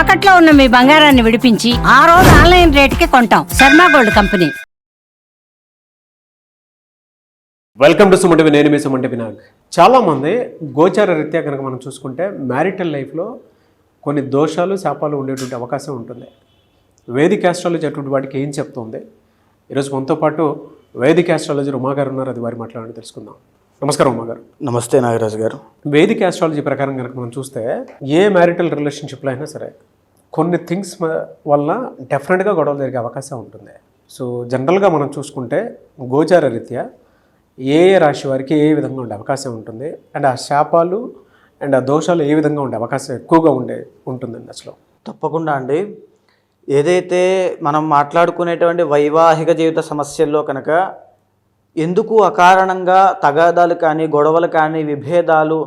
తాకట్లో ఉన్న మీ బంగారాన్ని విడిపించి ఆ రోజు ఆన్లైన్ రేటుకి కొంటాం. Sharma gold company. Welcome to Sumanti. నేను మీ సుమంటి వినాగ్. చాలామంది గోచార రీత్యా కనుక మనం చూసుకుంటే మ్యారిటల్ లైఫ్లో కొన్ని దోషాలు శాపాలు ఉండేటువంటి అవకాశం ఉంటుంది. వేదిక్ ఆస్ట్రాలజీ అటువంటి వాటికి ఏం చెప్తుంది? ఈరోజు మనతో పాటు వేదిక్ ఆస్ట్రాలజీ ఉమాగారు ఉన్నారు. అది వారి మాట్లాడి తెలుసుకుందాం. నమస్కారం ఉమాగారు. నమస్తే నాగరాజు గారు. వేదిక్ ఆస్ట్రాలజీ ప్రకారం కనుక మనం చూస్తే ఏ మ్యారిటల్ రిలేషన్షిప్లో అయినా సరే కొన్ని థింగ్స్ వల్ల డెఫినెట్గా గొడవలు జరిగే అవకాశం ఉంటుంది. సో జనరల్గా మనం చూసుకుంటే గోచార రీత్యా ఏ రాశి వారికి ఏ విధంగా ఉండే అవకాశం ఉంటుంది, అండ్ ఆ శాపాలు అండ్ ఆ దోషాలు ఏ విధంగా ఉండే అవకాశం ఎక్కువగా ఉంటుందండి అసలు? తప్పకుండా అండి. ఏదైతే మనం మాట్లాడుకునేటువంటి వైవాహిక జీవిత సమస్యల్లో కనుక ఎందుకు అకారణంగా తగాదాలు కానీ గొడవలు కానీ విభేదాలు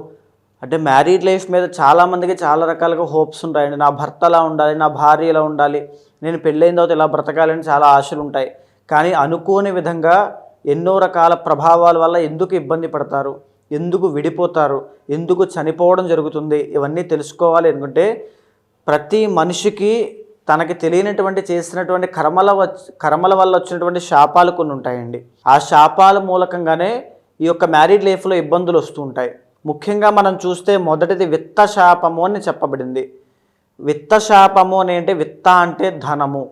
అంటే మ్యారీడ్ లైఫ్ మీద చాలామందికి చాలా రకాలుగా హోప్స్ ఉంటాయండి. నా భర్త ఎలా ఉండాలి, నా భార్య ఎలా ఉండాలి, నేను పెళ్ళైన తర్వాత ఇలా బ్రతకాలని చాలా ఆశలు ఉంటాయి. కానీ అనుకోని విధంగా ఎన్నో రకాల ప్రభావాల వల్ల ఎందుకు ఇబ్బంది పడతారు, ఎందుకు విడిపోతారు, ఎందుకు చనిపోవడం జరుగుతుంది, ఇవన్నీ తెలుసుకోవాలి అనుకుంటే ప్రతి మనిషికి తనకి తెలియనటువంటి చేసినటువంటి కర్మల వల్ల వచ్చినటువంటి శాపాలు కొన్ని ఉంటాయండి. ఆ శాపాల మూలకంగానే ఈ యొక్క మ్యారీడ్ లైఫ్లో ఇబ్బందులు వస్తూ ఉంటాయి. ముఖ్యంగా మనం చూస్తే మొదటిది విత్త శాపము అని చెప్పబడింది. విత్త శాపము అని అంటే విత్త అంటే ధనము,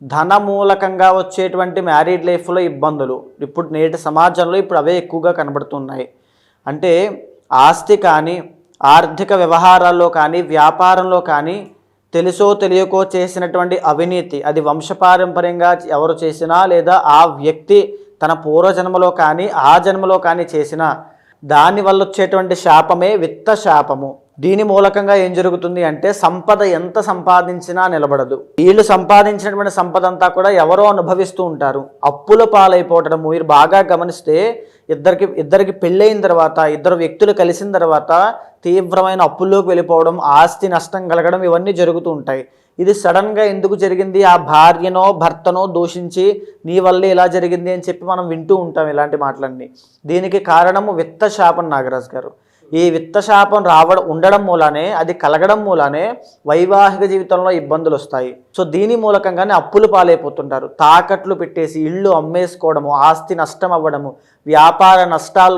ధన మూలకంగా వచ్చేటువంటి మ్యారీడ్ లైఫ్లో ఇబ్బందులు ఇప్పుడు నేటి సమాజంలో ఇప్పుడు అవే ఎక్కువగా కనబడుతున్నాయి. అంటే ఆస్తి కానీ ఆర్థిక వ్యవహారాల్లో కానీ వ్యాపారంలో కానీ తెలుసో తెలియకో చేసినటువంటి అవినీతి, అది వంశపారంపర్యంగా ఎవరు చేసినా లేదా ఆ వ్యక్తి తన పూర్వజన్మలో కానీ ఆ జన్మలో కానీ చేసినా దానివల్ల వచ్చేటువంటి శాపమే విత్త శాపము. దీని మూలకంగా ఏం జరుగుతుంది అంటే సంపద ఎంత సంపాదించినా నిలబడదు. వీళ్ళు సంపాదించినటువంటి సంపద అంతా కూడా ఎవరో అనుభవిస్తూ ఉంటారు. అప్పుల పాలైపోవటం మీరు బాగా గమనిస్తే ఇద్దరికి పెళ్ళైన తర్వాత ఇద్దరు వ్యక్తులు కలిసిన తర్వాత తీవ్రమైన అప్పుల్లోకి వెళ్ళిపోవడం, ఆస్తి నష్టం కలగడం ఇవన్నీ జరుగుతూ ఉంటాయి. ఇది సడన్గా ఎందుకు జరిగింది, ఆ భార్యనో భర్తనో దూషించి నీ వల్లే ఇలా జరిగింది అని చెప్పి మనం వింటూ ఉంటాం ఇలాంటి మాటలన్నీ. దీనికి కారణము విత్త శాపం నాగరాజు గారు. ఈ విత్త శాపం ఉండడం మూలానే, అది కలగడం మూలానే వైవాహిక జీవితంలో ఇబ్బందులు వస్తాయి. సో దీని మూలకంగానే అప్పులు పాలైపోతుంటారు. తాకట్లు పెట్టేసి ఇళ్ళు అమ్మేసుకోవడము, ఆస్తి నష్టం అవ్వడము, వ్యాపార నష్టాలు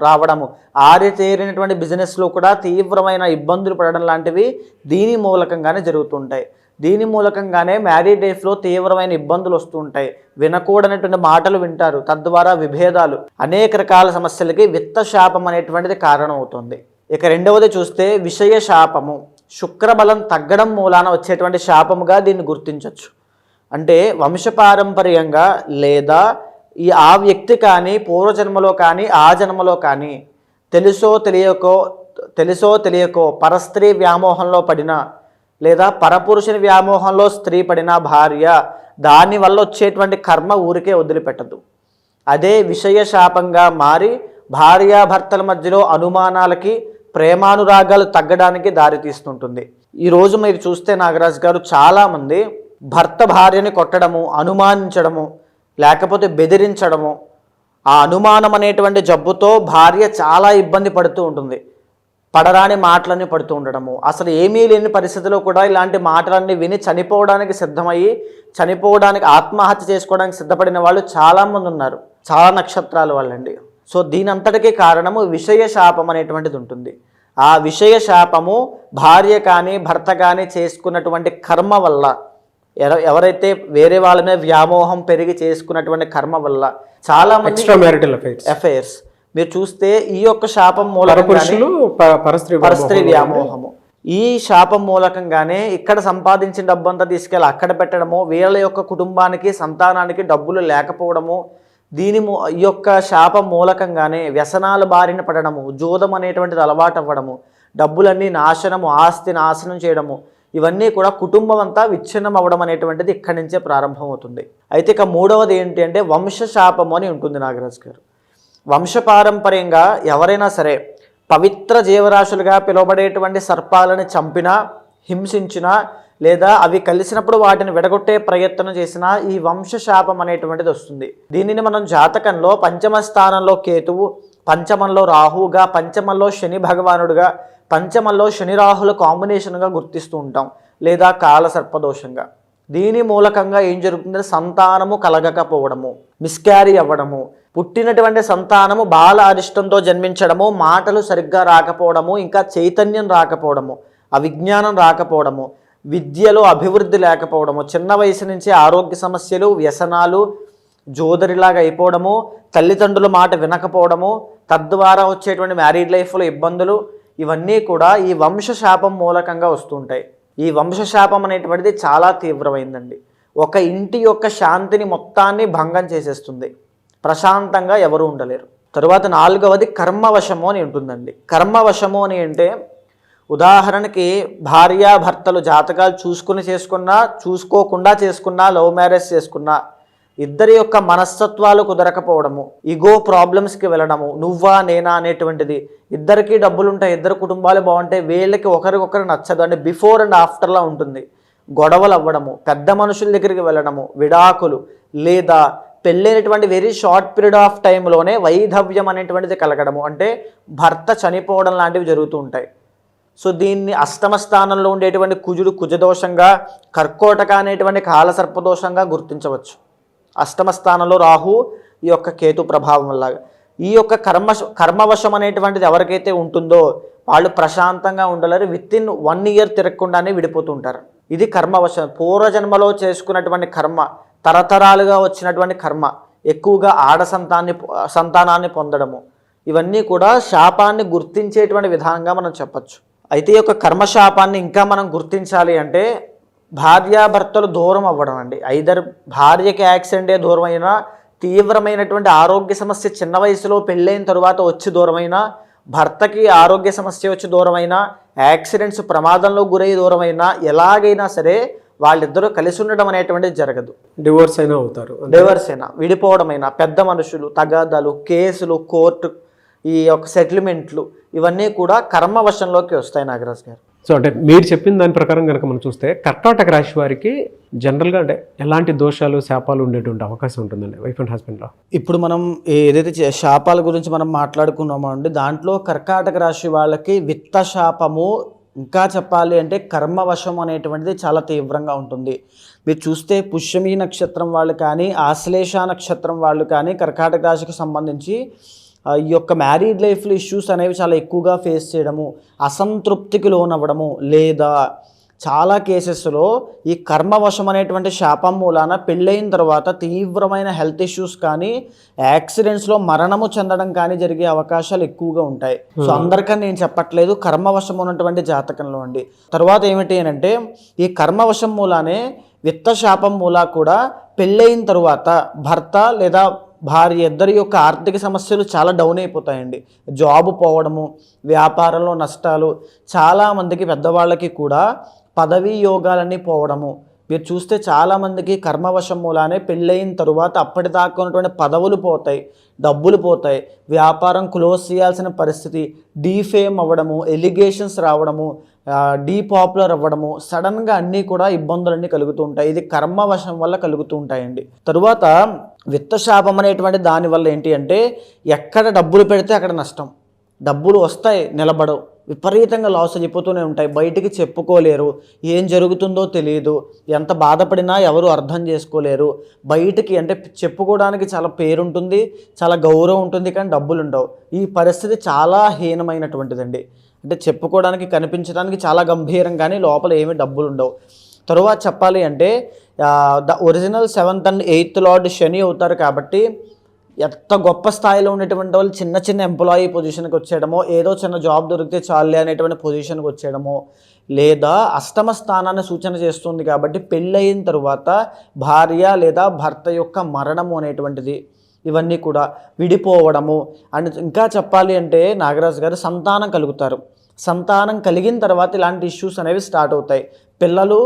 రావడము, ఆరితేరినటువంటి బిజినెస్లో కూడా తీవ్రమైన ఇబ్బందులు పడడం లాంటివి దీని మూలకంగానే జరుగుతుంటాయి. దీని మూలకంగానే మ్యారీడ్ లైఫ్లో తీవ్రమైన ఇబ్బందులు వస్తూ ఉంటాయి. వినకూడనటువంటి మాటలు వింటారు, తద్వారా విభేదాలు, అనేక రకాల సమస్యలకి విత్త శాపం అనేటువంటిది కారణం అవుతుంది. ఇక రెండవది చూస్తే విషయ శాపము. శుక్రబలం తగ్గడం మూలాన వచ్చేటువంటి శాపముగా దీన్ని గుర్తించవచ్చు. అంటే వంశపారంపర్యంగా లేదా ఆ వ్యక్తి కానీ పూర్వజన్మలో కానీ ఆ జన్మలో కానీ తెలుసో తెలియకో పరస్త్రీ వ్యామోహంలో పడిన లేదా పరపురుషుని వ్యామోహంలో స్త్రీ పడిన భార్య, దానివల్ల వచ్చేటువంటి కర్మ ఊరికే వదిలిపెట్టదు. అదే విషయ శాపంగా మారి భార్యాభర్తల మధ్యలో అనుమానాలకి ప్రేమానురాగాలు తగ్గడానికి దారితీస్తుంటుంది. ఈరోజు మీరు చూస్తే నాగరాజు గారు చాలామంది భర్త భార్యని కొట్టడము, అనుమానించడము, లేకపోతే బెదిరించడము, ఆ అనుమానం అనేటువంటి జబ్బుతో భార్య చాలా ఇబ్బంది పడుతూ ఉంటుంది. పడరాని మాటలన్నీ పడుతూ ఉండడము, అసలు ఏమీ లేని పరిస్థితిలో కూడా ఇలాంటి మాటలన్నీ విని చనిపోవడానికి ఆత్మహత్య చేసుకోవడానికి సిద్ధపడిన వాళ్ళు చాలామంది ఉన్నారు. చాలా నక్షత్రాలు వాళ్ళండి. సో దీని అంతటికీ కారణము విషయ శాపం అనేటువంటిది ఉంటుంది. ఆ విషయ శాపము భార్య కానీ భర్త కానీ చేసుకున్నటువంటి కర్మ వల్ల, ఎవరైతే వేరే వాళ్ళ మీద వ్యామోహం పెరిగి చేసుకున్నటువంటి కర్మ వల్ల చాలా మంది అఫైర్స్ మీరు చూస్తే ఈ యొక్క శాపం మూలకంగానే పరస్త్రీ వ్యామోహము, ఈ శాపం మూలకంగానే ఇక్కడ సంపాదించిన డబ్బంతా తీసుకెళ్ళి అక్కడ పెట్టడము, వీళ్ళ యొక్క కుటుంబానికి సంతానానికి డబ్బులు లేకపోవడము, ఈ యొక్క శాపం మూలకంగానే వ్యసనాల బారిన పడడము, జూదం అనేటువంటిది అలవాటు అవ్వడము, డబ్బులన్నీ నాశనము, ఆస్తి నాశనం చేయడము, ఇవన్నీ కూడా కుటుంబం అంతా విచ్ఛిన్నం అవ్వడం అనేటువంటిది ఇక్కడి నుంచే ప్రారంభమవుతుంది. అయితే ఇక మూడవది ఏంటి అంటే వంశ శాపము అని ఉంటుంది నాగరాజు గారు. వంశపారంపర్యంగా ఎవరైనా సరే పవిత్ర జీవరాశులుగా పిలువబడేటువంటి సర్పాలను చంపినా, హింసించినా, లేదా అవి కలిసినప్పుడు వాటిని విడగొట్టే ప్రయత్నం చేసినా ఈ వంశశాపం అనేటువంటిది వస్తుంది. దీనిని మనం జాతకంలో పంచమ స్థానంలో కేతువు, పంచమంలో రాహువుగా, పంచమంలో శని భగవానుడుగా, పంచమంలో శని రాహుల కాంబినేషన్గా గుర్తిస్తూ ఉంటాం. లేదా కాలసర్పదోషంగా. దీని మూలకంగా ఏం జరుగుతుందంటే సంతానము కలగకపోవడము, మిస్క్యారీ అవ్వడము, పుట్టినటువంటి సంతానము బాల అరిష్టంతో జన్మించడము, మాటలు సరిగ్గా రాకపోవడము, ఇంకా చైతన్యం రాకపోవడము, అవిజ్ఞానం రాకపోవడము, విద్యలో అభివృద్ధి లేకపోవడము, చిన్న వయసు నుంచి ఆరోగ్య సమస్యలు, వ్యసనాలు, జోదరిలాగా అయిపోవడము, తల్లిదండ్రుల మాట వినకపోవడము, తద్వారా వచ్చేటువంటి మ్యారీడ్ లైఫ్లో ఇబ్బందులు, ఇవన్నీ కూడా ఈ వంశశాపం మూలకంగా వస్తుంటాయి. ఈ వంశశాపం అనేటువంటిది చాలా తీవ్రమైందండి. ఒక ఇంటి యొక్క శాంతిని మొత్తాన్ని భంగం చేసేస్తుంది. ప్రశాంతంగా ఎవరు ఉండలేరు. తరువాత 4వది కర్మవశము అని ఉంటుందండి. కర్మవశము అని అంటే ఉదాహరణకి భార్యాభర్తలు జాతకాలు చేసుకున్నా, చూసుకోకుండా చేసుకున్నా, లవ్ మ్యారేజ్ చేసుకున్నా, ఇద్దరి యొక్క మనస్తత్వాలు కుదరకపోవడము, ఈగో ప్రాబ్లమ్స్కి వెళ్ళడము, నువ్వా నేనా అనేటువంటిది, ఇద్దరికి డబ్బులు ఉంటాయి, ఇద్దరు కుటుంబాలు బాగుంటాయి, వీళ్ళకి ఒకరికొకరు నచ్చదు అంటే బిఫోర్ అండ్ ఆఫ్టర్లా ఉంటుంది. గొడవలు అవ్వడము, పెద్ద మనుషుల దగ్గరికి వెళ్ళడము, విడాకులు, లేదా పెళ్ళైనటువంటి వెరీ షార్ట్ పీరియడ్ ఆఫ్ టైంలోనే వైధవ్యం అనేటువంటిది కలగడము, అంటే భర్త చనిపోవడం లాంటివి జరుగుతూ ఉంటాయి. సో దీన్ని అష్టమ స్థానంలో ఉండేటువంటి కుజుడు కుజదోషంగా, కర్కోటక అనేటువంటి కాలసర్పదోషంగా గుర్తించవచ్చు. అష్టమ స్థానంలో రాహు, ఈ యొక్క కేతు ప్రభావం వల్ల ఈ యొక్క కర్మవశం అనేటువంటిది ఎవరికైతే ఉంటుందో వాళ్ళు ప్రశాంతంగా ఉండలేరు. Within 1 year తిరగకుండానే విడిపోతుంటారు. ఇది కర్మవశం. పూర్వజన్మలో చేసుకున్నటువంటి కర్మ, తరతరాలుగా వచ్చినటువంటి కర్మ, ఎక్కువగా సంతానాన్ని పొందడము, ఇవన్నీ కూడా శాపాన్ని గుర్తించేటువంటి విధానంగా మనం చెప్పచ్చు. అయితే ఈ యొక్క కర్మశాపాన్ని ఇంకా మనం గుర్తించాలి అంటే భార్యాభర్తలు దూరం అవ్వడం అండి. ఐదర్ భార్యకి యాక్సిడెంటే దూరం అయినా, తీవ్రమైనటువంటి ఆరోగ్య సమస్య చిన్న వయసులో పెళ్ళైన తరువాత వచ్చి దూరమైనా, భర్తకి ఆరోగ్య సమస్య వచ్చి దూరమైనా, యాక్సిడెంట్స్ ప్రమాదంలో గురై దూరమైనా, ఎలాగైనా సరే వాళ్ళిద్దరూ కలిసి ఉండడం అనేటువంటిది జరగదు. డివోర్స్ అయినా అవుతారు, డివోర్స్ అయినా, విడిపోవడమైనా, పెద్ద మనుషులు, తగాదాలు, కేసులు, కోర్టు, ఈ యొక్క సెటిల్మెంట్లు, ఇవన్నీ కూడా కర్మవశంలోకి వస్తాయి నాగరాజ్ గారు. సో అంటే మీరు చెప్పిన దాని ప్రకారం కనుక మనం చూస్తే కర్కాటక రాశి వారికి జనరల్గా అంటే ఎలాంటి దోషాలు, శాపాలు ఉండేటువంటి అవకాశం ఉంటుందండి వైఫ్ అండ్ హస్బెండ్లో? ఇప్పుడు మనం ఏదైతే శాపాల గురించి మనం మాట్లాడుకున్నామో అండి, దాంట్లో కర్కాటక రాశి వాళ్ళకి విత్త శాపము, ఇంకా చెప్పాలి అంటే కర్మవశం అనేటువంటిది చాలా తీవ్రంగా ఉంటుంది. మీరు చూస్తే పుష్యమి నక్షత్రం వాళ్ళు కానీ, ఆశ్లేష నక్షత్రం వాళ్ళు కానీ కర్కాటక రాశికి సంబంధించి ఈ యొక్క మ్యారీడ్ లైఫ్లో ఇష్యూస్ అనేవి చాలా ఎక్కువగా ఫేస్ చేయడము, అసంతృప్తికి లోనవ్వడము, లేదా చాలా కేసెస్లో ఈ కర్మవశం అనేటువంటి శాపం మూలాన పెళ్ళైన తర్వాత తీవ్రమైన హెల్త్ ఇష్యూస్ కానీ, యాక్సిడెంట్స్లో మరణము చెందడం కానీ జరిగే అవకాశాలు ఎక్కువగా ఉంటాయి. సో అందరికని నేను చెప్పట్లేదు, కర్మవశం ఉన్నటువంటి జాతకంలో అండి. తర్వాత ఏమిటి అంటే ఈ కర్మవశం మూలానే విత్త శాపం మూలా కూడా పెళ్ళైన తరువాత భర్త లేదా భార్య ఇద్దరి యొక్క ఆర్థిక సమస్యలు చాలా డౌన్ అయిపోతాయండి. జాబ్ పోవడము, వ్యాపారంలో నష్టాలు, చాలామందికి పెద్దవాళ్ళకి కూడా పదవీ యోగాలన్నీ పోవడము. మీరు చూస్తే చాలామందికి కర్మవశం మూలానే పెళ్ళయిన తరువాత అప్పటిదాకా ఉన్నటువంటి పదవులు పోతాయి, డబ్బులు పోతాయి, వ్యాపారం క్లోజ్ చేయాల్సిన పరిస్థితి, డీఫేమ్ అవ్వడము, ఎలిగేషన్స్ రావడము, డీపాపులర్ అవ్వడము, సడన్గా అన్నీ కూడా ఇబ్బందులన్నీ కలుగుతూ ఉంటాయి. ఇది కర్మవశం వల్ల కలుగుతూ ఉంటాయండి. తరువాత విత్తశాపం అనేటువంటి దానివల్ల ఏంటి అంటే ఎక్కడ డబ్బులు పెడితే అక్కడ నష్టం. డబ్బులు వస్తాయి, నిలబడవు, విపరీతంగా లాస్ అయిపోతూనే ఉంటాయి, బయటికి చెప్పుకోలేరు, ఏం జరుగుతుందో తెలియదు, ఎంత బాధపడినా ఎవరు అర్థం చేసుకోలేరు, బయటికి అంటే చెప్పుకోవడానికి చాలా పేరుంటుంది, చాలా గౌరవం ఉంటుంది, కానీ డబ్బులు ఉండవు. ఈ పరిస్థితి చాలా హీనమైనటువంటిదండి. అంటే చెప్పుకోవడానికి కనిపించడానికి చాలా గంభీరం, కానీ లోపల ఏమీ డబ్బులు ఉండవు. తరువాత చెప్పాలి అంటే the original 7th and 8th Lord Shani అవుతారు. కాబట్టి ఎంత గొప్ప స్థాయిలో ఉండేటువంటి వాళ్ళు చిన్న చిన్న ఎంప్లాయీ పొజిషన్కి వచ్చేయడమో, ఏదో చిన్న జాబ్ దొరికితే చాలే అనేటువంటి పొజిషన్కి వచ్చేయడమో, లేదా అష్టమ స్థానాన్ని సూచన చేస్తుంది. కాబట్టి పెళ్ళయిన తరువాత భార్య లేదా భర్త యొక్క మరణము అనేటువంటిది, ఇవన్నీ కూడా విడిపోవడము. అండ్ ఇంకా చెప్పాలి అంటే నాగరాజు గారు సంతానం కలుగుతారు. సంతానం కలిగిన తర్వాత ఇలాంటి ఇష్యూస్ అనేవి స్టార్ట్ అవుతాయి. పిల్లలు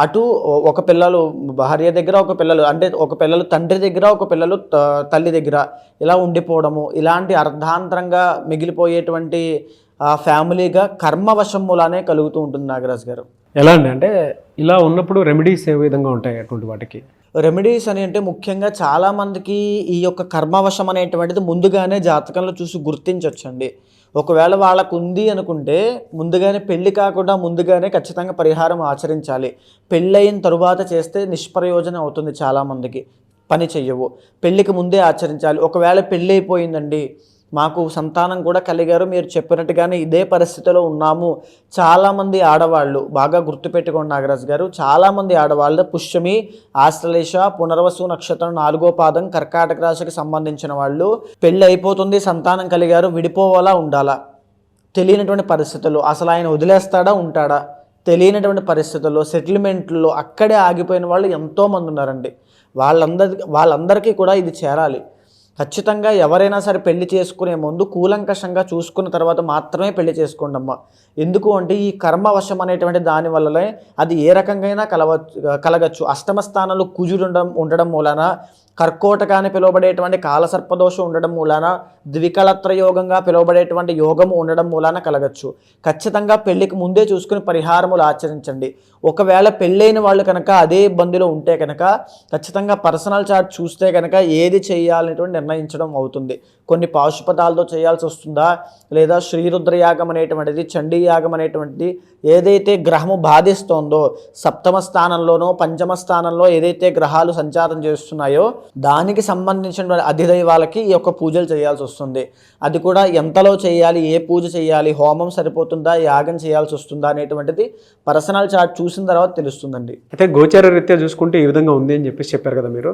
అటు ఒక పిల్లలు భార్య దగ్గర, ఒక పిల్లలు అంటే ఒక పిల్లలు తండ్రి దగ్గర, ఒక పిల్లలు తల్లి దగ్గర ఇలా ఉండిపోవడము, ఇలాంటి అర్ధాంతరంగా మిగిలిపోయేటువంటి ఫ్యామిలీగా కర్మవశం మూలానే కలుగుతూ ఉంటుంది నాగరాజు గారు. ఎలా అండి అంటే ఇలా ఉన్నప్పుడు రెమెడీస్ ఏ విధంగా ఉంటాయి అటువంటి వాటికి? రెమెడీస్ అని అంటే ముఖ్యంగా చాలామందికి ఈ యొక్క కర్మవశం అనేటువంటిది ముందుగానే జాతకంలో చూసి గుర్తించవచ్చండి. ఒకవేళ వాళ్ళకు ఉంది అనుకుంటే ముందుగానే పెళ్లి కాకుండా ముందుగానే ఖచ్చితంగా పరిహారం ఆచరించాలి. పెళ్ళయిన తరువాత చేస్తే నిష్ప్రయోజనం అవుతుంది, చాలామందికి పని చెయ్యవు. పెళ్ళికి ముందే ఆచరించాలి. ఒకవేళ పెళ్ళి అయిపోయిందండి, మాకు సంతానం కూడా కలిగారు, మీరు చెప్పినట్టుగానే ఇదే పరిస్థితిలో ఉన్నాము. చాలామంది ఆడవాళ్ళు, బాగా గుర్తుపెట్టుకోండి నాగరాజు గారు, చాలామంది ఆడవాళ్ళు పుష్యమి, ఆశ్లేష, పునర్వసు నక్షత్రం 4వ పాదం కర్కాటక రాశికి సంబంధించిన వాళ్ళు పెళ్ళి అయిపోతుంది, సంతానం కలిగారు, విడిపోవాలా ఉండాలా తెలియనటువంటి పరిస్థితుల్లో, అసలు ఆయన వదిలేస్తాడా ఉంటాడా తెలియనటువంటి పరిస్థితుల్లో, సెటిల్మెంట్లో అక్కడే ఆగిపోయిన వాళ్ళు ఎంతోమంది ఉన్నారండి. వాళ్ళందరికీ కూడా ఇది చేరాలి. ఖచ్చితంగా ఎవరైనా సరే పెళ్లి చేసుకునే ముందు కూలంకషంగా చూసుకున్న తర్వాత మాత్రమే పెళ్లి చేసుకోండి అమ్మ. ఎందుకు అంటే ఈ కర్మవశం అనేటువంటి దాని వల్లనే అది ఏ రకంగా కలగచ్చు. అష్టమ స్థానంలో కుజుడు ఉండడం మూలాన, కర్కోటక అని పిలువబడేటువంటి కాలసర్పదోషం ఉండడం మూలాన, ద్వికళత్ర యోగంగా పిలువబడేటువంటి యోగము ఉండడం మూలాన కలగచ్చు. ఖచ్చితంగా పెళ్లికి ముందే చూసుకుని పరిహారములు ఆచరించండి. ఒకవేళ పెళ్ళైన వాళ్ళు కనుక అదే ఇబ్బందిలో ఉంటే కనుక ఖచ్చితంగా పర్సనల్ చార్ట్ చూస్తే కనుక ఏది చేయాలనేటువంటి నిర్ణయించడం అవుతుంది. కొన్ని పాశుపతాలతో చేయాల్సి వస్తుందా, లేదా శ్రీరుద్రయాగం అనేటువంటిది, చండీ యాగం అనేటువంటిది, ఏదైతే గ్రహము బాధిస్తోందో సప్తమ స్థానంలోనో పంచమ స్థానంలో ఏదైతే గ్రహాలు సంచారం చేస్తున్నాయో దానికి సంబంధించిన అధిదైవాలకి ఈ యొక్క పూజలు చేయాల్సి వస్తుంది. అది కూడా ఎంతలో చేయాలి, ఏ పూజ చేయాలి, హోమం సరిపోతుందా, యాగం చేయాల్సి వస్తుందా అనేటువంటిది పర్సనల్ చార్ట్ చూసిన తర్వాత తెలుస్తుందండి. అయితే గోచార రీత్యా చూసుకుంటే ఈ విధంగా ఉంది అని చెప్పేసి చెప్పారు కదా మీరు.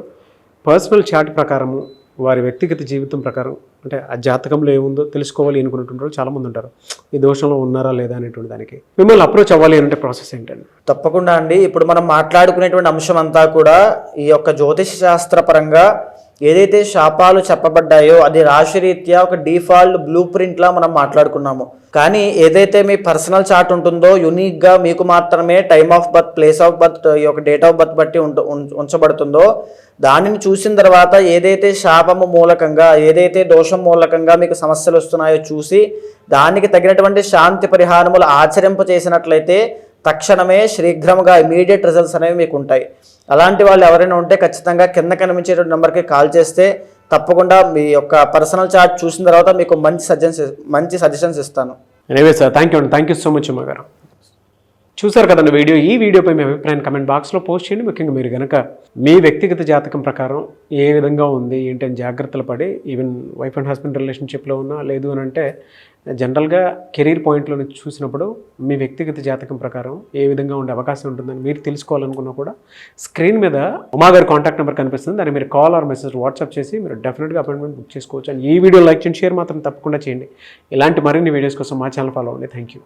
పర్సనల్ చార్ట్ ప్రకారము వారి వ్యక్తిగత జీవితం ప్రకారం అంటే ఆ జాతకంలో ఏముందో తెలుసుకోవాలి అనుకున్నటువంటి చాలామంది ఉంటారు. ఈ దోషంలో ఉన్నారా లేదా అనేటువంటి దానికి మిమ్మల్ని అప్రోచ్ అవ్వాలి అంటే ప్రాసెస్ ఏంటండి? తప్పకుండా అండి. ఇప్పుడు మనం మాట్లాడుకునేటువంటి అంశం అంతా కూడా ఈ యొక్క జ్యోతిష శాస్త్ర పరంగా ఏదైతే శాపాలు చెప్పబడ్డాయో అది రాశిరీత్యా ఒక డిఫాల్ట్ బ్లూ ప్రింట్లా మనం మాట్లాడుకున్నాము. కానీ ఏదైతే మీ పర్సనల్ చార్ట్ ఉంటుందో యూనిక్గా మీకు మాత్రమే time of birth, place of birth, ఈ యొక్క డేట్ ఆఫ్ బర్త్ బట్టి ఉంచబడుతుందో దానిని చూసిన తర్వాత ఏదైతే శాపము మూలకంగా, ఏదైతే దోషం మూలకంగా మీకు సమస్యలు వస్తున్నాయో చూసి దానికి తగినటువంటి శాంతి పరిహారములు ఆచరింప చేసినట్లయితే తక్షణమే శీఘ్రముగా ఇమీడియట్ రిజల్ట్స్ అనేవి మీకు ఉంటాయి. అలాంటి వాళ్ళు ఎవరైనా ఉంటే ఖచ్చితంగా కింద కనిపించేటువంటి నెంబర్కి కాల్ చేస్తే తప్పకుండా మీ యొక్క పర్సనల్ చార్ట్ చూసిన తర్వాత మీకు మంచి సజెషన్స్ ఇస్తాను. Anyway sir, thank you so much అమ్మ గారు. చూసారు కదండి వీడియో. ఈ వీడియోపై మీ అభిప్రాయాన్ని కమెంట్ బాక్స్లో పోస్ట్ చేయండి. ముఖ్యంగా మీరు కనుక మీ వ్యక్తిగత జాతకం ప్రకారం ఏ విధంగా ఉంది ఏంటని జాగ్రత్తలు పడి ఈవెన్ వైఫ్ అండ్ హస్బెండ్ రిలేషన్షిప్లో ఉన్నా, లేదు అని అంటే జనరల్గా కెరీర్ పాయింట్లో చూసినప్పుడు మీ వ్యక్తిగత జాతకం ప్రకారం ఏ విధంగా ఉండే అవకాశం ఉంటుందని మీరు తెలుసుకోవాలనుకున్నా కూడా స్క్రీన్ మీద ఉమా గారి కాంటాక్ట్ నెంబర్ కనిపిస్తుంది. దాన్ని మీరు కాల్ ఆర్ మెసేజ్ వాట్సాప్ చేసి మీరు డెఫినెట్గా అపాయింట్మెంట్ బుక్ చేసుకోవచ్చు. అండ్ ఈ వీడియో లైక్ చేయండి, షేర్ మాత్రం తప్పకుండా చేయండి. ఇలాంటి మరిన్ని వీడియోస్ కోసం మా ఛానల్ ఫాలో అవ్వండి. Thank you.